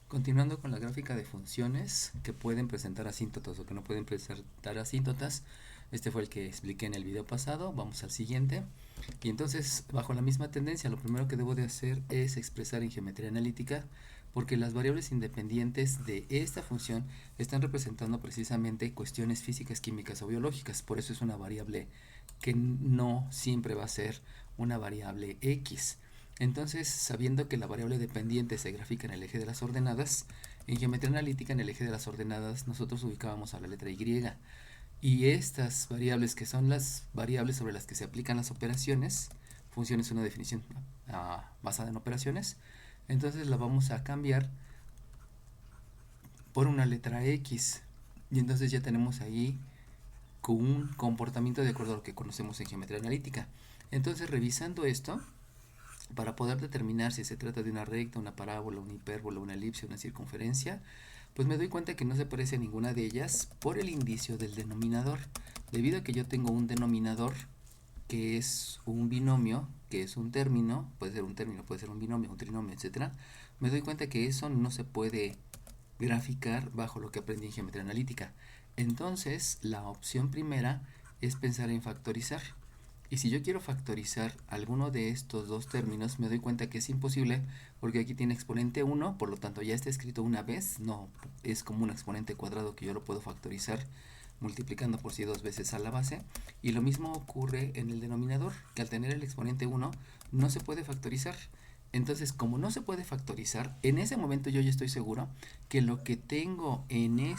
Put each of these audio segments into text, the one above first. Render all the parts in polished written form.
Continuando con la gráfica de funciones que pueden presentar asíntotas o que no pueden presentar asíntotas, este fue el que expliqué en el video pasado. Vamos al siguiente. Y entonces, bajo la misma tendencia, lo primero que debo de hacer es expresar en geometría analítica, porque las variables independientes de esta función están representando precisamente cuestiones físicas, químicas o biológicas. Por eso es una variable que no siempre va a ser una variable X. Entonces, sabiendo que la variable dependiente se grafica en el eje de las ordenadas, en geometría analítica en el eje de las ordenadas nosotros ubicábamos a la letra Y. Y estas variables, que son las variables sobre las que se aplican las operaciones, función es una definición basada en operaciones, entonces la vamos a cambiar por una letra X. Y entonces ya tenemos ahí con un comportamiento de acuerdo a lo que conocemos en geometría analítica. Entonces, revisando esto, para poder determinar si se trata de una recta, una parábola, una hipérbola, una elipse, una circunferencia, pues me doy cuenta que no se parece a ninguna de ellas por el indicio del denominador. Debido a que yo tengo un denominador que es un binomio, que es un término, puede ser un término, puede ser un binomio, un trinomio, etcétera, me doy cuenta que eso no se puede graficar bajo lo que aprendí en geometría analítica. Entonces, la opción primera es pensar en factorizar. Y si yo quiero factorizar alguno de estos dos términos, me doy cuenta que es imposible porque aquí tiene exponente 1, por lo tanto ya está escrito una vez, no es como un exponente cuadrado que yo lo puedo factorizar multiplicando por sí dos veces a la base. Y lo mismo ocurre en el denominador, que al tener el exponente 1 no se puede factorizar. Entonces, como no se puede factorizar, en ese momento yo ya estoy seguro que lo que tengo en en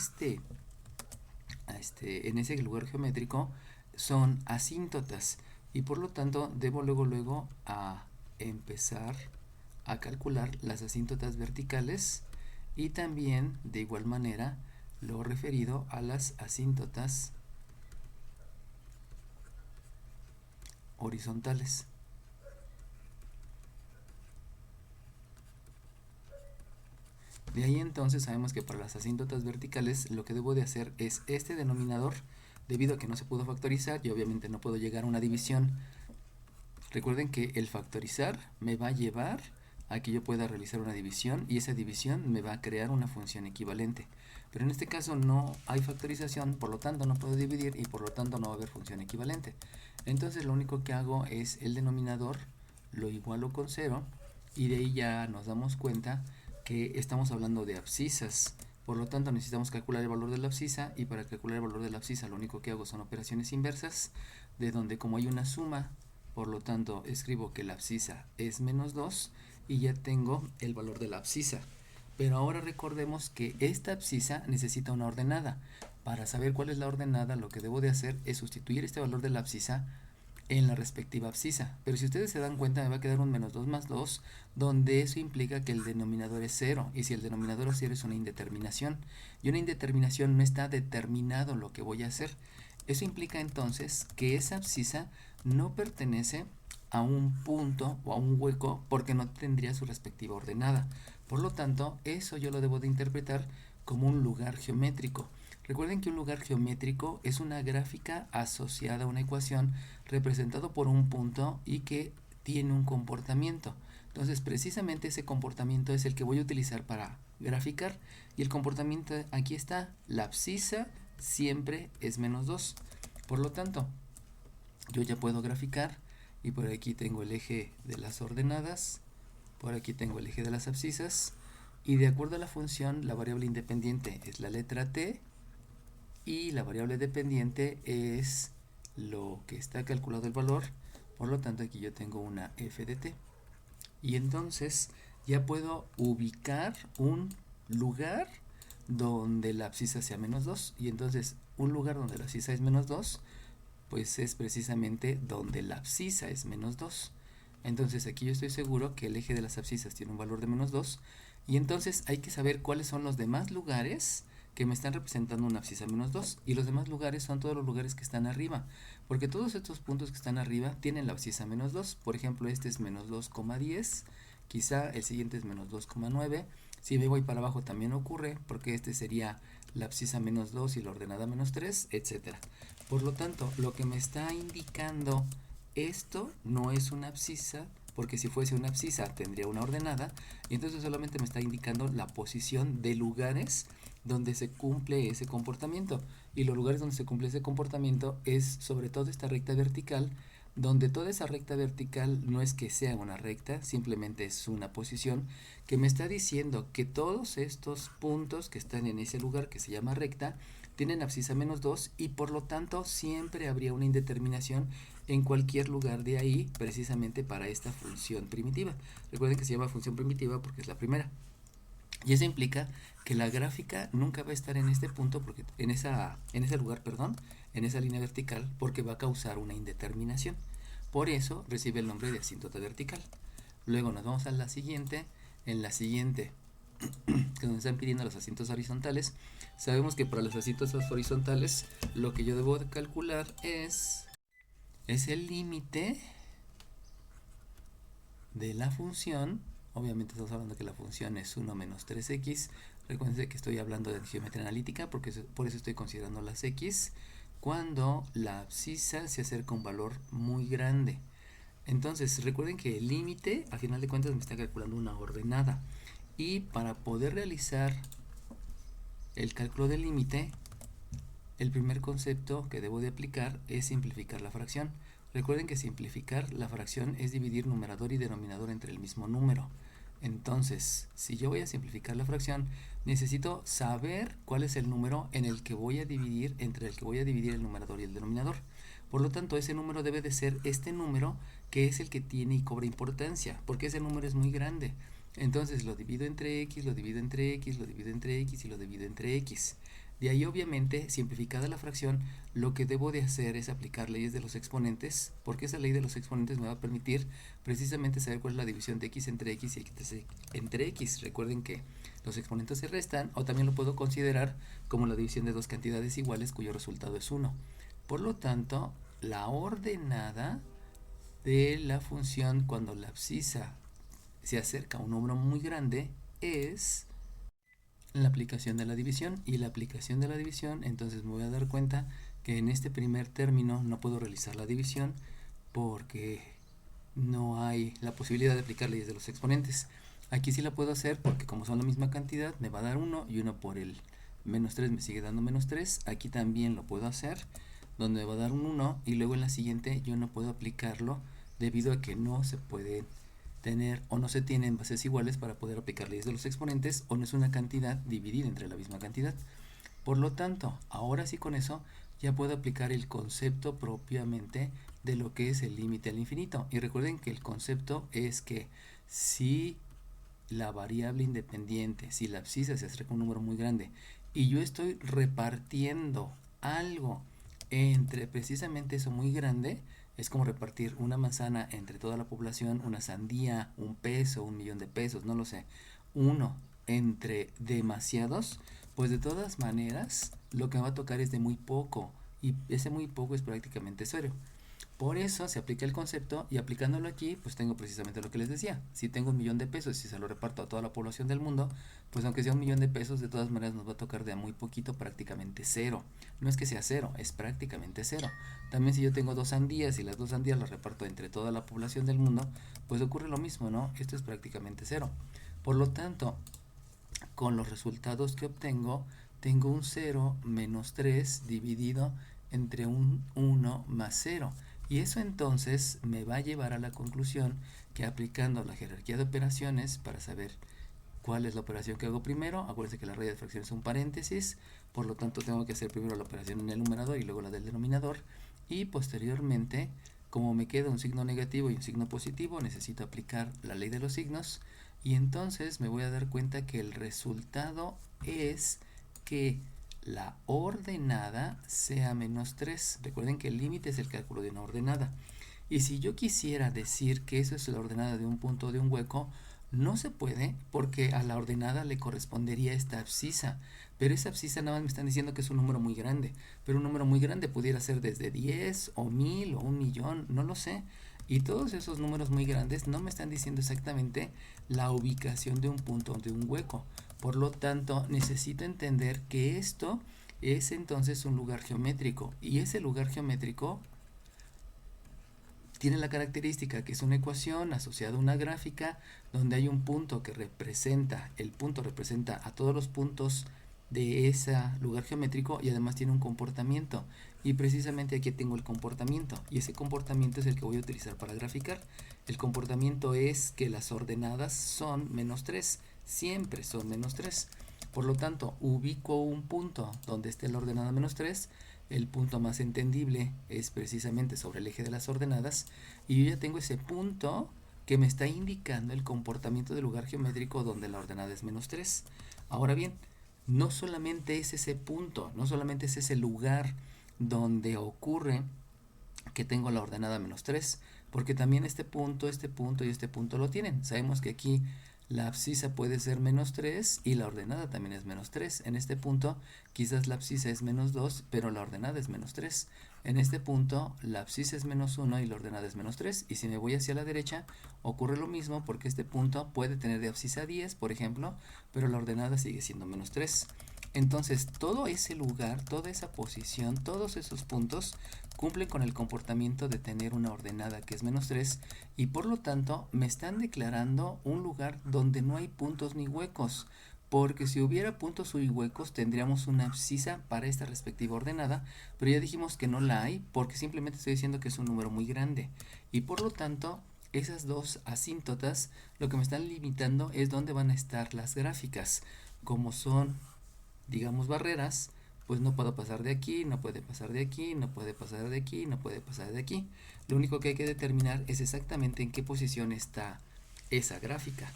ese lugar geométrico son asíntotas, y por lo tanto debo luego a empezar a calcular las asíntotas verticales y también de igual manera lo referido a las asíntotas horizontales. De ahí entonces sabemos que para las asíntotas verticales lo que debo de hacer es este denominador, debido a que no se pudo factorizar y obviamente no puedo llegar a una división. Recuerden que el factorizar me va a llevar a que yo pueda realizar una división, y esa división me va a crear una función equivalente. Pero en este caso no hay factorización, por lo tanto no puedo dividir y por lo tanto no va a haber función equivalente. Entonces lo único que hago es el denominador lo igualo con 0, y de ahí ya nos damos cuenta que estamos hablando de abscisas. Por lo tanto necesitamos calcular el valor de la abscisa, y para calcular el valor de la abscisa lo único que hago son operaciones inversas, de donde como hay una suma, por lo tanto escribo que la abscisa es menos 2 y ya tengo el valor de la abscisa. Pero ahora recordemos que esta abscisa necesita una ordenada. Para saber cuál es la ordenada, lo que debo de hacer es sustituir este valor de la abscisa en la respectiva abscisa. Pero si ustedes se dan cuenta, me va a quedar un menos 2 más 2, donde eso implica que el denominador es 0. Y si el denominador es 0, es una indeterminación. Y una indeterminación no está determinado lo que voy a hacer. Eso implica entonces que esa abscisa no pertenece a un punto o a un hueco, porque no tendría su respectiva ordenada. Por lo tanto, eso yo lo debo de interpretar como un lugar geométrico. Recuerden que un lugar geométrico es una gráfica asociada a una ecuación representado por un punto y que tiene un comportamiento. Entonces, precisamente ese comportamiento es el que voy a utilizar para graficar, y el comportamiento aquí está: la abscisa siempre es menos 2. Por lo tanto, yo ya puedo graficar, y por aquí tengo el eje de las ordenadas, por aquí tengo el eje de las abscisas, y de acuerdo a la función, la variable independiente es la letra t, y la variable dependiente es lo que está calculado el valor. Por lo tanto, aquí yo tengo una f de t. Y entonces ya puedo ubicar un lugar donde la abscisa sea menos 2. Y entonces un lugar donde la abscisa es menos 2, pues es precisamente donde la abscisa es menos 2. Entonces aquí yo estoy seguro que el eje de las abscisas tiene un valor de menos 2. Y entonces hay que saber cuáles son los demás lugares que me están representando una abscisa menos 2. Y los demás lugares son todos los lugares que están arriba, porque todos estos puntos que están arriba tienen la abscisa menos 2. Por ejemplo, este es menos 2,10, quizá el siguiente es menos 2,9. Si me voy para abajo también ocurre, porque este sería la abscisa menos 2 y la ordenada menos 3, etcétera. Por lo tanto, lo que me está indicando esto no es una abscisa, porque si fuese una abscisa tendría una ordenada, y entonces solamente me está indicando la posición de lugares donde se cumple ese comportamiento, y los lugares donde se cumple ese comportamiento es sobre todo esta recta vertical, donde toda esa recta vertical no es que sea una recta, simplemente es una posición que me está diciendo que todos estos puntos que están en ese lugar que se llama recta tienen abscisa -2, y por lo tanto siempre habría una indeterminación en cualquier lugar de ahí, precisamente para esta función primitiva. Recuerden que se llama función primitiva porque es la primera. Y eso implica que la gráfica nunca va a estar en este punto, porque en ese lugar, perdón, en esa línea vertical, porque va a causar una indeterminación. Por eso recibe el nombre de asíntota vertical. Luego nos vamos a la siguiente. En la siguiente, que nos están pidiendo los asíntotas horizontales, sabemos que para los asíntotas horizontales lo que yo debo de calcular es el límite de la función. Obviamente estamos hablando que la función es 1 menos 3x. Recuerden que estoy hablando de geometría analítica, porque por eso estoy considerando las x, cuando la abscisa se acerca a un valor muy grande. Entonces recuerden que el límite a final de cuentas me está calculando una ordenada, y para poder realizar el cálculo del límite, el primer concepto que debo de aplicar es simplificar la fracción. Recuerden que simplificar la fracción es dividir numerador y denominador entre el mismo número. Entonces, si yo voy a simplificar la fracción, necesito saber cuál es el número en el que voy a dividir, entre el que voy a dividir el numerador y el denominador. Por lo tanto, ese número debe de ser este número, que es el que tiene y cobra importancia, porque ese número es muy grande. Entonces lo divido entre x, lo divido entre x, lo divido entre x y lo divido entre x. De ahí, obviamente, simplificada la fracción, lo que debo de hacer es aplicar leyes de los exponentes, porque esa ley de los exponentes me va a permitir precisamente saber cuál es la división de x entre x y x entre x. Recuerden que los exponentes se restan, o también lo puedo considerar como la división de dos cantidades iguales cuyo resultado es 1. Por lo tanto, la ordenada de la función cuando la abscisa se acerca a un número muy grande es la aplicación de la división. Y la aplicación de la división, entonces me voy a dar cuenta que en este primer término no puedo realizar la división porque no hay la posibilidad de aplicar leyes de los exponentes. Aquí sí la puedo hacer porque como son la misma cantidad me va a dar 1, y 1 por el -3 me sigue dando -3. Aquí también lo puedo hacer, donde me va a dar un 1, y luego en la siguiente yo no puedo aplicarlo debido a que no se puede tener o no se tienen bases iguales para poder aplicar leyes de los exponentes, o no es una cantidad dividida entre la misma cantidad. Por lo tanto, ahora sí, con eso ya puedo aplicar el concepto propiamente de lo que es el límite al infinito. Y recuerden que el concepto es que si la variable independiente, si la abscisa se acerca a un número muy grande y yo estoy repartiendo algo entre precisamente eso muy grande, es como repartir una manzana entre toda la población, una sandía, un peso, 1.000.000 de pesos, no lo sé, uno entre demasiados, pues de todas maneras lo que me va a tocar es de muy poco, y ese muy poco es prácticamente cero. Por eso se aplica el concepto, y aplicándolo aquí, pues tengo precisamente lo que les decía. Si tengo 1.000.000 de pesos y se lo reparto a toda la población del mundo, pues aunque sea 1.000.000 de pesos, de todas maneras nos va a tocar de a muy poquito, prácticamente cero. No es que sea cero, es prácticamente cero. También si yo tengo 2 sandías y las 2 sandías las reparto entre toda la población del mundo, pues ocurre lo mismo, ¿no? Esto es prácticamente cero. Por lo tanto, con los resultados que obtengo, tengo un 0 menos 3 dividido entre un 1 más 0. Y eso entonces me va a llevar a la conclusión que, aplicando la jerarquía de operaciones para saber cuál es la operación que hago primero, acuérdense que la raya de fracción es un paréntesis, por lo tanto tengo que hacer primero la operación en el numerador y luego la del denominador, y posteriormente, como me queda un signo negativo y un signo positivo, necesito aplicar la ley de los signos, y entonces me voy a dar cuenta que el resultado es que la ordenada sea -3. Recuerden que el límite es el cálculo de una ordenada. Y si yo quisiera decir que eso es la ordenada de un punto o de un hueco, no se puede, porque a la ordenada le correspondería esta abscisa. Pero esa abscisa nada más me están diciendo que es un número muy grande. Pero un número muy grande pudiera ser desde 10 o 1000 o 1.000.000, no lo sé. Y todos esos números muy grandes no me están diciendo exactamente la ubicación de un punto o de un hueco. Por lo tanto, necesito entender que esto es entonces un lugar geométrico. Y ese lugar geométrico tiene la característica que es una ecuación asociada a una gráfica donde hay un punto que representa, el punto representa a todos los puntos de ese lugar geométrico y además tiene un comportamiento. Y precisamente aquí tengo el comportamiento y ese comportamiento es el que voy a utilizar para graficar. El comportamiento es que las ordenadas son -3, siempre son -3. Por lo tanto, ubico un punto donde esté la ordenada -3. El punto más entendible es precisamente sobre el eje de las ordenadas y yo ya tengo ese punto que me está indicando el comportamiento del lugar geométrico donde la ordenada es -3. Ahora bien, no solamente es ese punto, no solamente es ese lugar donde ocurre que tengo la ordenada -3, porque también este punto y este punto lo tienen. Sabemos que aquí la abscisa puede ser -3 y la ordenada también es -3. En este punto quizás la abscisa es -2, pero la ordenada es -3. En este punto la abscisa es -1 y la ordenada es -3. Y si me voy hacia la derecha ocurre lo mismo porque este punto puede tener de abscisa 10, por ejemplo, pero la ordenada sigue siendo -3. Entonces todo ese lugar, toda esa posición, todos esos puntos cumplen con el comportamiento de tener una ordenada que es -3 y por lo tanto me están declarando un lugar donde no hay puntos ni huecos, porque si hubiera puntos y huecos tendríamos una abscisa para esta respectiva ordenada, pero ya dijimos que no la hay porque simplemente estoy diciendo que es un número muy grande y por lo tanto esas dos asíntotas lo que me están limitando es dónde van a estar las gráficas. Como son, digamos, barreras, pues no puedo pasar de aquí, no puede pasar de aquí, no puede pasar de aquí, no puede pasar de aquí. Lo único que hay que determinar es exactamente en qué posición está esa gráfica.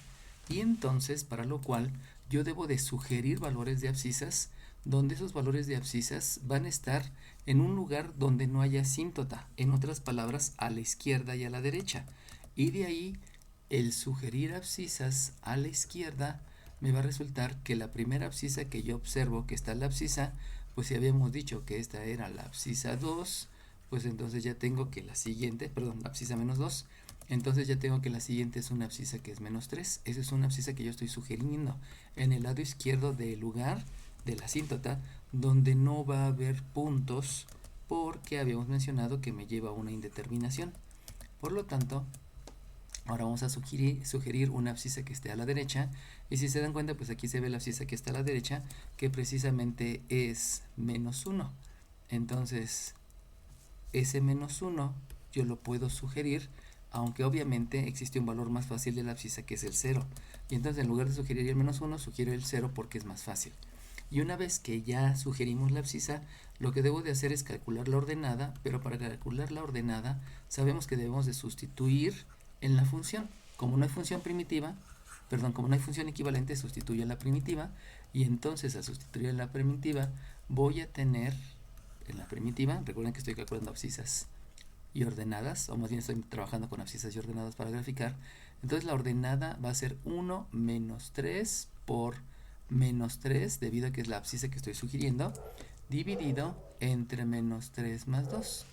Y entonces, para lo cual, yo debo de sugerir valores de abscisas, donde esos valores de abscisas van a estar en un lugar donde no haya asíntota, en otras palabras, a la izquierda y a la derecha. Y de ahí, el sugerir abscisas a la izquierda me va a resultar que la primera abscisa que yo observo que está en la abscisa, pues si habíamos dicho que esta era la abscisa 2, pues entonces ya tengo que la siguiente, perdón, la abscisa -2, entonces ya tengo que la siguiente es una abscisa que es -3. Esa es una abscisa que yo estoy sugiriendo en el lado izquierdo del lugar de la asíntota, donde no va a haber puntos porque habíamos mencionado que me lleva a una indeterminación. Por lo tanto, ahora vamos a sugerir una abscisa que esté a la derecha y si se dan cuenta pues aquí se ve la abscisa que está a la derecha que precisamente es -1. Entonces ese -1 yo lo puedo sugerir, aunque obviamente existe un valor más fácil de la abscisa que es el 0. Y entonces en lugar de sugerir el -1 sugiero el 0 porque es más fácil. Y una vez que ya sugerimos la abscisa, lo que debo de hacer es calcular la ordenada, pero para calcular la ordenada sabemos que debemos de sustituir en la función. Como no hay función primitiva, como no hay función equivalente, sustituyo en la primitiva y entonces al sustituir en la primitiva voy a tener en la primitiva, recuerden que estoy calculando abscisas y ordenadas, o más bien estoy trabajando con abscisas y ordenadas para graficar, entonces la ordenada va a ser 1 menos 3 por -3, debido a que es la abscisa que estoy sugiriendo, dividido entre -3 más 2.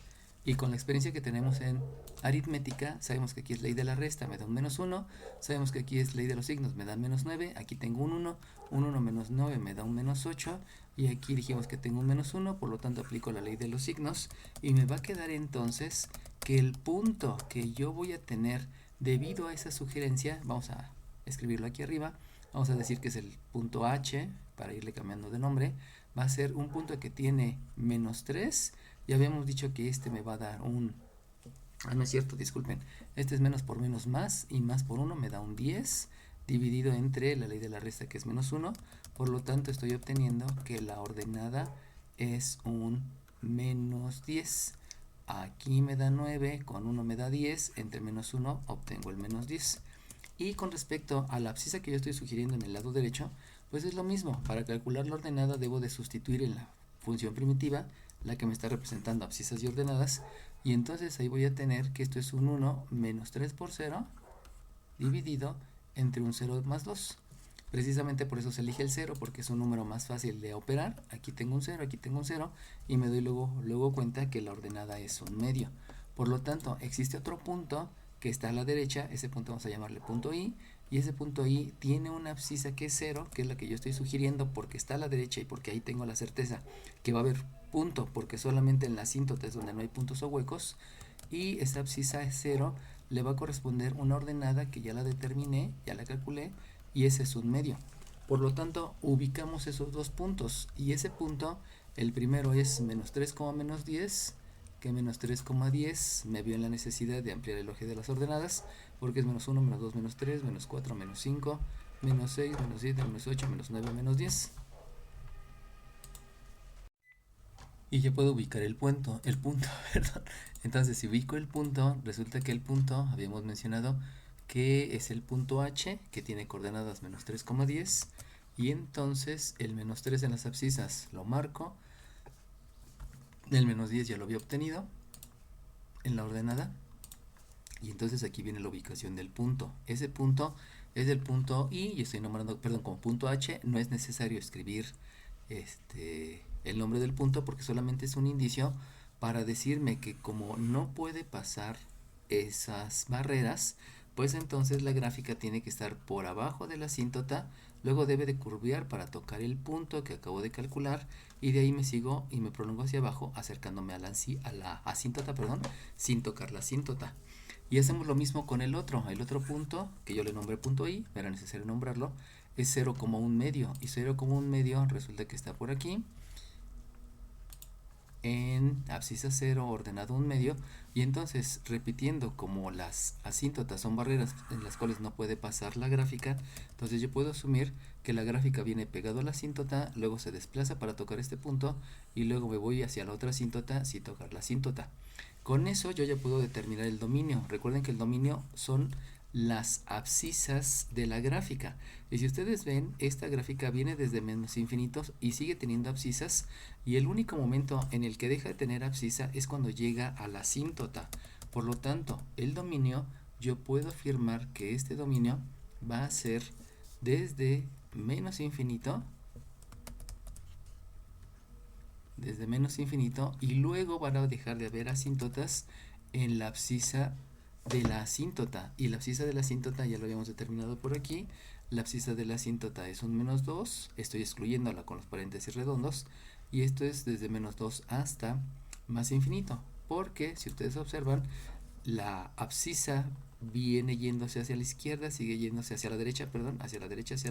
Y con la experiencia que tenemos en aritmética, sabemos que aquí es ley de la resta, me da un -1, sabemos que aquí es ley de los signos, me da -9, aquí tengo un 1 menos 9 me da un -8, y aquí dijimos que tengo un -1, por lo tanto aplico la ley de los signos, y me va a quedar entonces que el punto que yo voy a tener debido a esa sugerencia, vamos a escribirlo aquí arriba, vamos a decir que es el punto H, para irle cambiando de nombre, va a ser un punto que tiene -3, ya habíamos dicho que este me va a dar un... no es cierto, disculpen. Este es menos por menos más y más por 1 me da un 10 dividido entre la ley de la resta que es -1. Por lo tanto estoy obteniendo que la ordenada es un -10. Aquí me da 9, con 1 me da 10, entre -1 obtengo el -10. Y con respecto a la abscisa que yo estoy sugiriendo en el lado derecho, pues es lo mismo. Para calcular la ordenada debo de sustituir en la función primitiva la que me está representando abscisas y ordenadas, y entonces ahí voy a tener que esto es un 1 menos 3 por 0 dividido entre un 0 más 2. Precisamente por eso se elige el 0, porque es un número más fácil de operar. Aquí tengo un 0, aquí tengo un 0, y me doy luego cuenta que la ordenada es un medio. Por lo tanto, existe otro punto que está a la derecha, ese punto vamos a llamarle punto I, y ese punto I tiene una abscisa que es 0, que es la que yo estoy sugiriendo porque está a la derecha y porque ahí tengo la certeza que va a haber punto, porque solamente en la asíntota es donde no hay puntos o huecos, y esa abscisa 0 le va a corresponder una ordenada que ya la determiné, ya la calculé, y ese es un medio. Por lo tanto, ubicamos esos dos puntos, y ese punto, el primero es menos 3, menos 10, que menos 3,10 me vio en la necesidad de ampliar el eje de las ordenadas, porque es menos 1, menos 2, menos 3, menos 4, menos 5, menos 6, menos 7, menos 8, menos 9, menos 10. Y ya puedo ubicar el punto, perdón. Entonces, si ubico el punto, resulta que el punto, habíamos mencionado que es el punto H, que tiene coordenadas menos 3,10, y entonces el menos 3 en las abscisas lo marco, el menos 10 ya lo había obtenido en la ordenada, y entonces aquí viene la ubicación del punto. Ese punto es el punto I, y estoy nombrando, perdón, como punto H. No es necesario escribir el nombre del punto, porque solamente es un indicio para decirme que como no puede pasar esas barreras, pues entonces la gráfica tiene que estar por abajo de la asíntota, luego debe de curvear para tocar el punto que acabo de calcular, y de ahí me sigo y me prolongo hacia abajo acercándome a la asíntota, perdón, sin tocar la asíntota. Y hacemos lo mismo con el otro punto, que yo le nombré punto I, era necesario nombrarlo, es 0,1 medio, y 0,1 medio resulta que está por aquí, en abscisa 0, ordenado 1 medio, y entonces, repitiendo, como las asíntotas son barreras en las cuales no puede pasar la gráfica, entonces yo puedo asumir que la gráfica viene pegado a la asíntota, luego se desplaza para tocar este punto, y luego me voy hacia la otra asíntota sin tocar la asíntota. Con eso yo ya puedo determinar el dominio. Recuerden que el dominio son las abscisas de la gráfica. Y si ustedes ven, esta gráfica viene desde menos infinitos y sigue teniendo abscisas, y el único momento en el que deja de tener abscisa es cuando llega a la asíntota. Por lo tanto, el dominio, yo puedo afirmar que este dominio va a ser desde menos infinito, y luego van a dejar de haber asíntotas en la abscisa de la asíntota, y la abscisa de la asíntota ya lo habíamos determinado por aquí. La abscisa de la asíntota es un menos 2, estoy excluyéndola con los paréntesis redondos, y esto es desde menos 2 hasta más infinito, porque si ustedes observan, la abscisa viene yéndose hacia la izquierda, sigue yéndose hacia la derecha, hacia la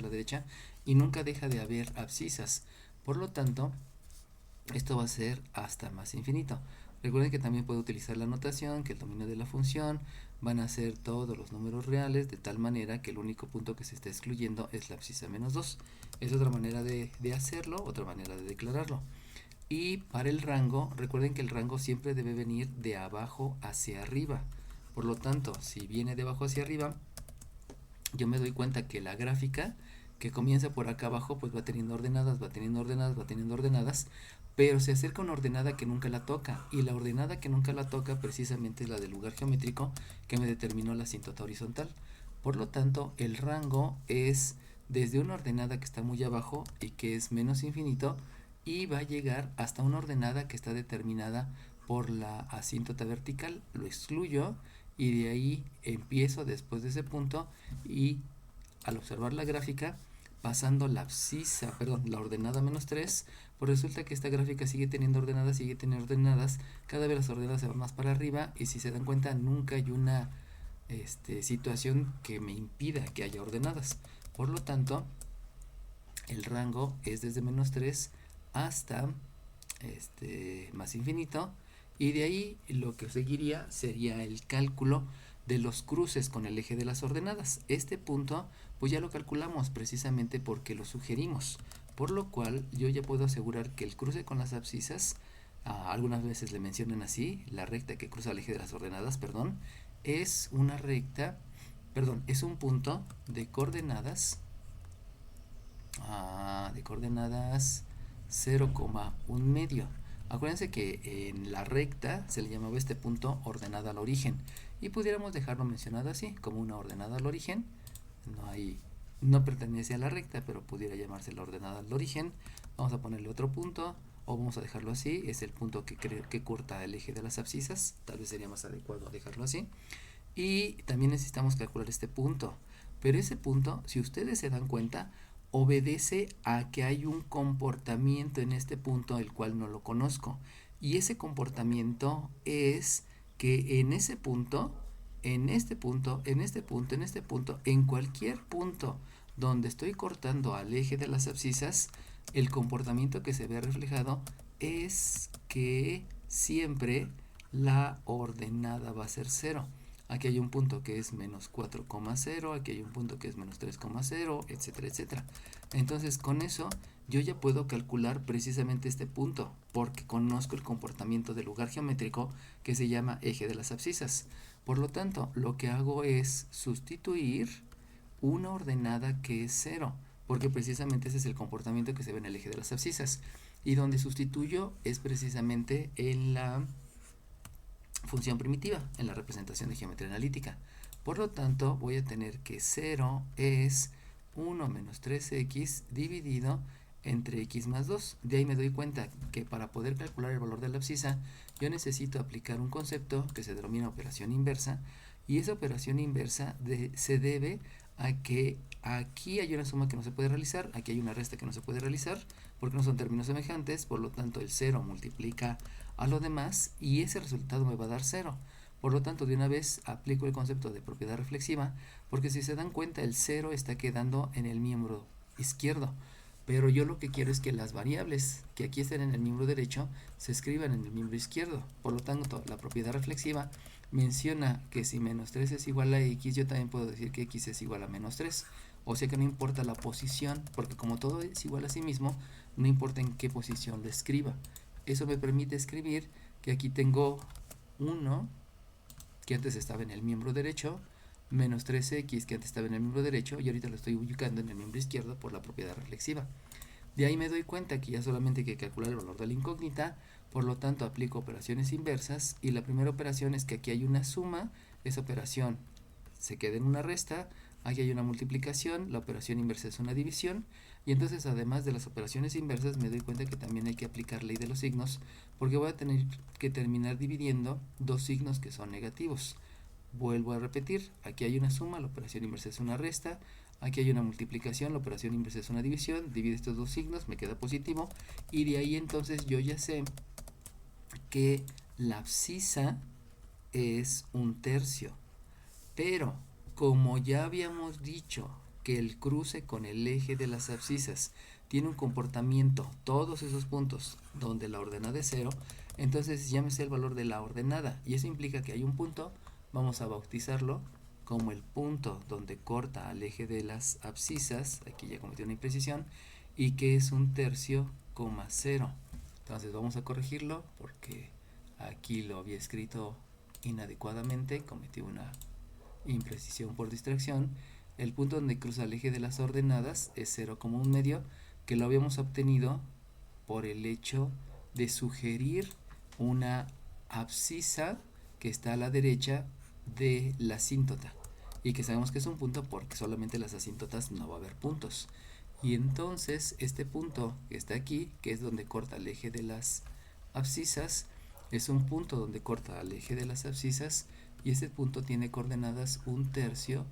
derecha, y nunca deja de haber abscisas. Por lo tanto, esto va a ser hasta más infinito. Recuerden que también puedo utilizar la notación, que el dominio de la función van a ser todos los números reales, de tal manera que el único punto que se está excluyendo es la abscisa menos 2. Es otra manera de hacerlo, otra manera de declararlo. Y para el rango, recuerden que el rango siempre debe venir de abajo hacia arriba. Por lo tanto, si viene de abajo hacia arriba, yo me doy cuenta que la gráfica que comienza por acá abajo, pues va teniendo ordenadas, pero se acerca una ordenada que nunca la toca, y la ordenada que nunca la toca precisamente es la del lugar geométrico que me determinó la asíntota horizontal. Por lo tanto, el rango es desde una ordenada que está muy abajo y que es menos infinito, y va a llegar hasta una ordenada que está determinada por la asíntota vertical, lo excluyo, y de ahí empiezo después de ese punto, y al observar la gráfica, pasando la abscisa, la ordenada menos 3, pues resulta que esta gráfica sigue teniendo ordenadas, cada vez las ordenadas se van más para arriba, y si se dan cuenta, nunca hay una situación que me impida que haya ordenadas. Por lo tanto, el rango es desde menos 3 hasta más infinito, y de ahí lo que seguiría sería el cálculo de los cruces con el eje de las ordenadas. Este punto pues ya lo calculamos precisamente porque lo sugerimos, por lo cual yo ya puedo asegurar que el cruce con las abscisas, algunas veces le mencionan así, la recta que cruza el eje de las ordenadas, es una recta, es un punto de coordenadas, 0,1 medio. Acuérdense que en la recta se le llamaba este punto ordenada al origen, y pudiéramos dejarlo mencionado así, como una ordenada al origen. No pertenece a la recta, pero pudiera llamarse la ordenada al origen. Vamos a ponerle otro punto, o vamos a dejarlo así, es el punto que corta el eje de las abscisas, tal vez sería más adecuado dejarlo así. Y también necesitamos calcular este punto, pero ese punto, si ustedes se dan cuenta, obedece a que hay un comportamiento en este punto el cual no lo conozco, y ese comportamiento es que en ese punto, en este punto, en este punto, en este punto, en cualquier punto donde estoy cortando al eje de las abscisas, el comportamiento que se ve reflejado es que siempre la ordenada va a ser 0. Aquí hay un punto que es menos 4,0, aquí hay un punto que es menos 3,0, etcétera, etcétera. Entonces con eso yo ya puedo calcular precisamente este punto, porque conozco el comportamiento del lugar geométrico que se llama eje de las abscisas. Por lo tanto, lo que hago es sustituir una ordenada que es 0, porque precisamente ese es el comportamiento que se ve en el eje de las abscisas. Y donde sustituyo es precisamente en la función primitiva, en la representación de geometría analítica. Por lo tanto, voy a tener que 0 es 1 menos 3x dividido entre x más 2. De ahí me doy cuenta que para poder calcular el valor de la abscisa, yo necesito aplicar un concepto que se denomina operación inversa, y esa operación inversa se debe a que aquí hay una suma que no se puede realizar, aquí hay una resta que no se puede realizar, porque no son términos semejantes. Por lo tanto el 0 multiplica a lo demás y ese resultado me va a dar 0. Por lo tanto, de una vez aplico el concepto de propiedad reflexiva, porque si se dan cuenta, el 0 está quedando en el miembro izquierdo, pero yo lo que quiero es que las variables que aquí estén en el miembro derecho se escriban en el miembro izquierdo. Por lo tanto, la propiedad reflexiva menciona que si menos 3 es igual a x, yo también puedo decir que x es igual a menos 3. O sea que no importa la posición, porque como todo es igual a sí mismo, no importa en qué posición lo escriba. Eso me permite escribir que aquí tengo 1, que antes estaba en el miembro derecho, menos 3x, que antes estaba en el miembro derecho, y ahorita lo estoy ubicando en el miembro izquierdo por la propiedad reflexiva. De ahí me doy cuenta que ya solamente hay que calcular el valor de la incógnita. Por lo tanto, aplico operaciones inversas, y la primera operación es que aquí hay una suma, esa operación se queda en una resta, aquí hay una multiplicación, la operación inversa es una división, y entonces además de las operaciones inversas me doy cuenta que también hay que aplicar ley de los signos, porque voy a tener que terminar dividiendo dos signos que son negativos. Vuelvo a repetir, aquí hay una suma, la operación inversa es una resta, aquí hay una multiplicación, la operación inversa es una división, divide estos dos signos, me queda positivo, y de ahí entonces yo ya sé que la abscisa es un tercio. Pero como ya habíamos dicho que el cruce con el eje de las abscisas tiene un comportamiento, todos esos puntos donde la ordenada es 0, entonces llámese el valor de la ordenada, y eso implica que hay un punto, vamos a bautizarlo como el punto donde corta al eje de las abscisas, aquí ya cometí una imprecisión, y que es un tercio, 0. Entonces vamos a corregirlo porque aquí lo había escrito inadecuadamente, cometí una imprecisión por distracción. El punto donde cruza el eje de las ordenadas es 0,1, que lo habíamos obtenido por el hecho de sugerir una abscisa que está a la derecha de la asíntota, y que sabemos que es un punto porque solamente las asíntotas no va a haber puntos. Y entonces este punto que está aquí, que es donde corta el eje de las abscisas, es un punto donde corta el eje de las abscisas, y este punto tiene coordenadas 1/3, 0.